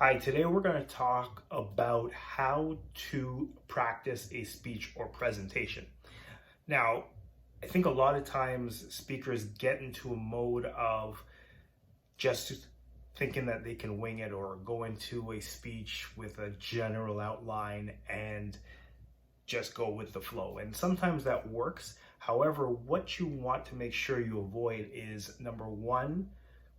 Hi, today we're going to talk about how to practice a speech or presentation. Now, I think a lot of times speakers get into a mode of just thinking that they can wing it or go into a speech with a general outline and just go with the flow. And sometimes that works. However, what you want to make sure you avoid is number one,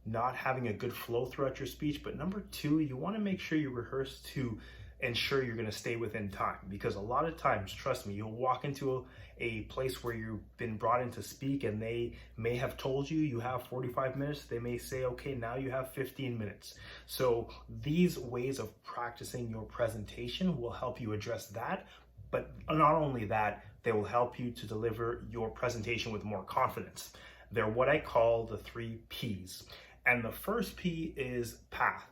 not having a good flow throughout your speech, but number two, you want to make sure you rehearse to ensure you're going to stay within time, because a lot of times, trust me, you'll walk into a place where you've been brought in to speak and they may have told you have 45 minutes. They may say, okay, now you have 15 minutes. So these ways of practicing your presentation will help you address that. But not only that, they will help you to deliver your presentation with more confidence. They're what I call the 3 Ps. And the first P is path.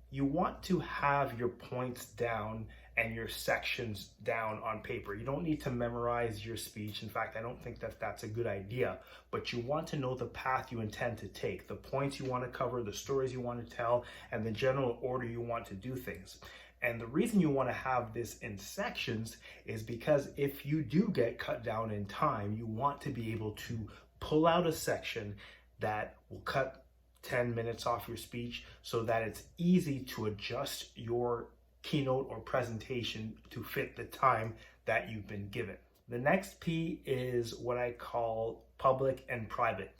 You want to have your points down and your sections down on paper. You don't need to memorize your speech. In fact, I don't think that that's a good idea, but you want to know the path you intend to take, the points you want to cover, the stories you want to tell, and the general order you want to do things. And the reason you want to have this in sections is because if you do get cut down in time, you want to be able to pull out a section that will cut 10 minutes off your speech so that it's easy to adjust your keynote or presentation to fit the time that you've been given. The next P is what I call public and private.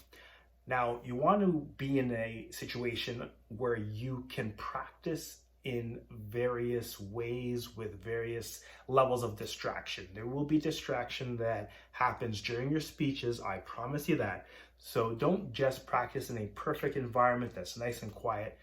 Now, you want to be in a situation where you can practice in various ways with various levels of distraction. There will be distraction that happens during your speeches, I promise you that. So don't just practice in a perfect environment that's nice and quiet.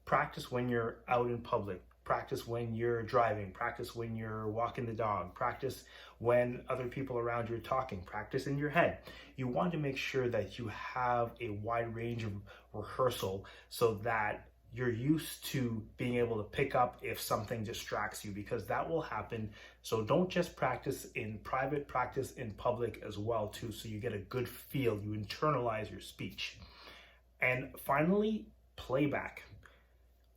Practice when you're out in public. Practice when you're driving. Practice when you're walking the dog. Practice when other people around you are talking. Practice in your head. You want to make sure that you have a wide range of rehearsal so that you're used to being able to pick up if something distracts you, because that will happen. So don't just practice in private, practice in public as well too, so you get a good feel, you internalize your speech. And finally, playback.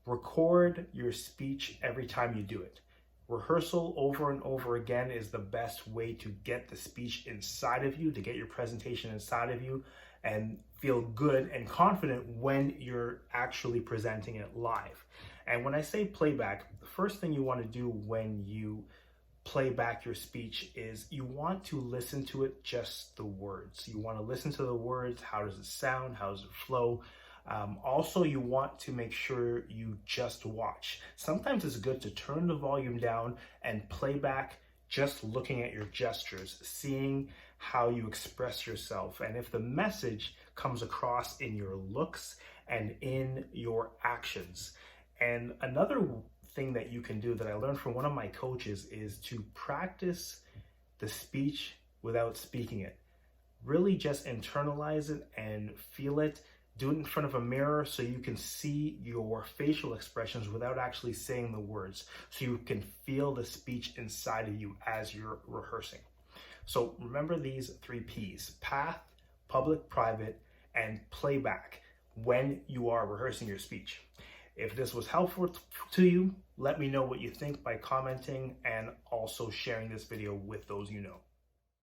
Record your speech every time you do it. Rehearsal over and over again is the best way to get the speech inside of you, to get your presentation inside of you and feel good and confident when you're actually presenting it live. And when I say playback, the first thing you want to do when you play back your speech is you want to listen to it, just the words. You want to listen to the words. How does it sound? How does it flow? Also, you want to make sure you just watch. Sometimes it's good to turn the volume down and play back just looking at your gestures, seeing how you express yourself, and if the message comes across in your looks and in your actions. And another thing that you can do that I learned from one of my coaches is to practice the speech without speaking it. Really just internalize it and feel it. Do it in front of a mirror so you can see your facial expressions without actually saying the words, so you can feel the speech inside of you as you're rehearsing. So remember these 3 Ps: path, public, private, and playback when you are rehearsing your speech. If this was helpful to you, let me know what you think by commenting and also sharing this video with those you know.